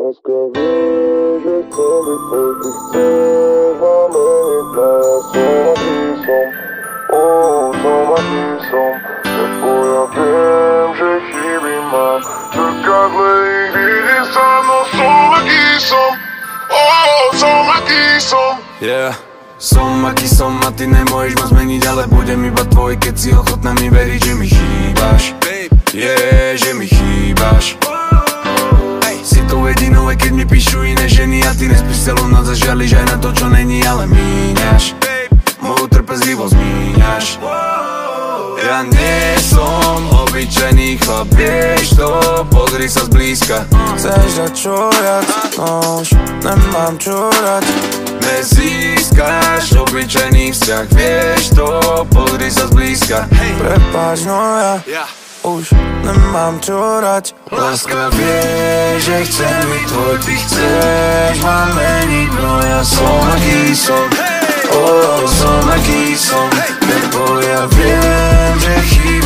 Láska vie, že chcem byť tvoj, ty chceš ma meniť, no ja som aký som, som aký som. Lebo ja viem, že chyby mám, zrkadle ich vidím sám, no som aký som, som aký som. Yeah. Som aký som a ty nemôžeš ma zmeniť, ale budem iba tvoj, keď si ochotná mi veriť, že mi chýbaš. Že mi chýbaš. Si to jedinou, aj keď mi píšu iné ženy a ty nespíš celú noc a žiališ aj na to, čo není, ale míňaš. Moju trpezlivosť míňaš. Ja nie som obyčajný chlap, vieš to, pozri sa zblízka. Chceš dať čo viac, no už nemám čo dať. Nezískaš obyčajný vzťah, vieš to, pozri sa zblízka. Prepáč, no ja už nemám čo dať. Láska vie, že chcem byť tvoj, ty chceš ma meniť, no ja som aký som, som aký som. Lebo ja viem, že chýba